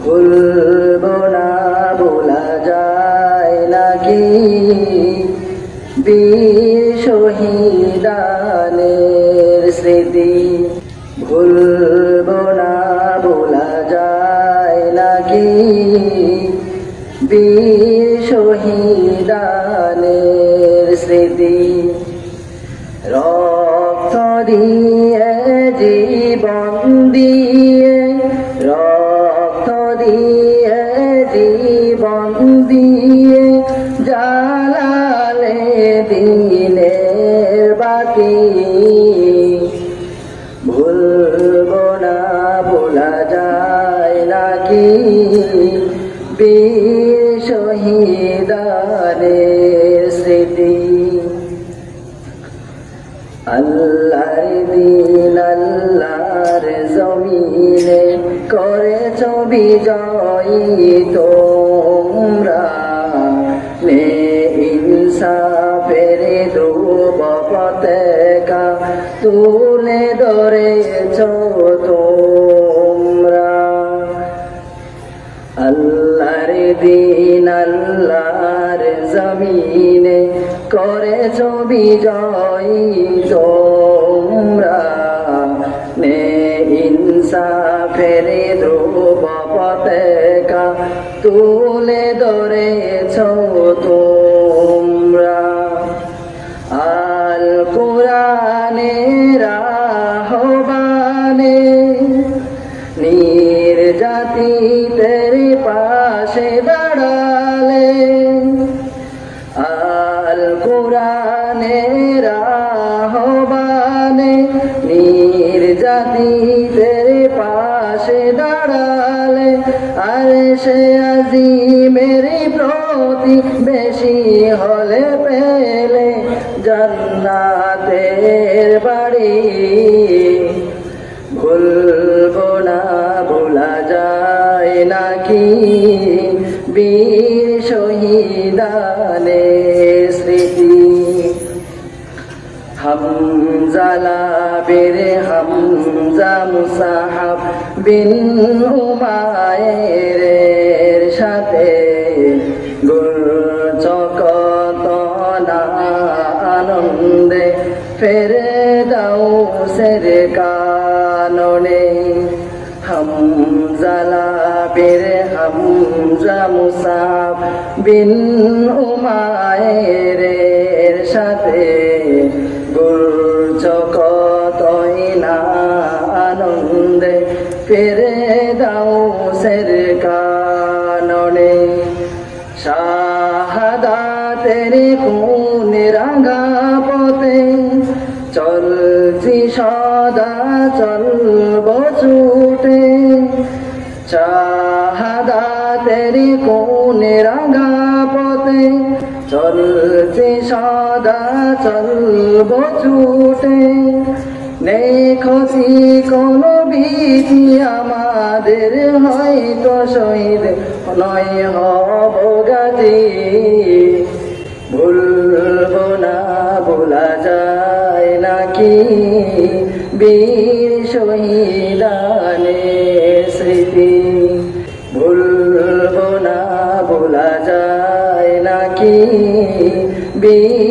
ভুলবো না ভোলা যায় নাকি বীর শহীদানের স্মৃতি। ভুলবো না ভোলা যায় নাকি বীর শহীদানের স্মৃতি। রক্ত দিয়ে জীবন দিয়ে, রক্ত দিয়ে জীবন দিয়ে জ্বালালে দিনের বাতি। ভুলবো না ভোলা যায় নাকি বীর শহীদানের স্মৃতি। আল্লাহর দিন আল্লাহর জমিনে করেছ বিজয়ী তোমরা, নে ইনসাফের ধ্রুব পতাকা তুলে ধরেছ তোমরা। আল্লাহর দিন আল্লাহর জমিনে করেছ বিজয়ী তোমরা, নে ইনসাফের ধ্রুব পতাকা তুলে ধরেছ তোমরা। আল কোরআনের আহ্বানে নির্যাতিতের পাশে দাঁড়ালে, আল কোরআনের আহ্বানে নির্যাতিতের পাশে দাঁড়ালে, আর সে আজিমের প্রতি বেশি হলে পেলে জান্নাতের বাড়ি। ভুলবো না ভোলা যায় নাকি বীর শহীদানের স্মৃতি। হামজা লাবের হামজা মুসাহাব বিন উমায়ের সাথে ঘুরছ কত না আনন্দে ফেরদাউসের কাননে। হামজা লাবের হামজা মুসাহাব বিন উমায়ের সাথে ঘুরছ কতই না আনন্দে ফেরদাউসের কাননে। শাহাদাতের কোন রাঙা পথে চলছি সদা চলব ছুটে, শাহাদাতের কোন রাঙা পথে চলছি সদা চলব ছুটে। নেই ক্ষতি কোনো ভীতি আমাদের, হয়তো শহীদ নয় হব গাজী। ভুলবো না ভোলা যায় নাকি বীর শহীদানের স্মৃতি। ভুলবো না ভোলা যায় নাকি বীর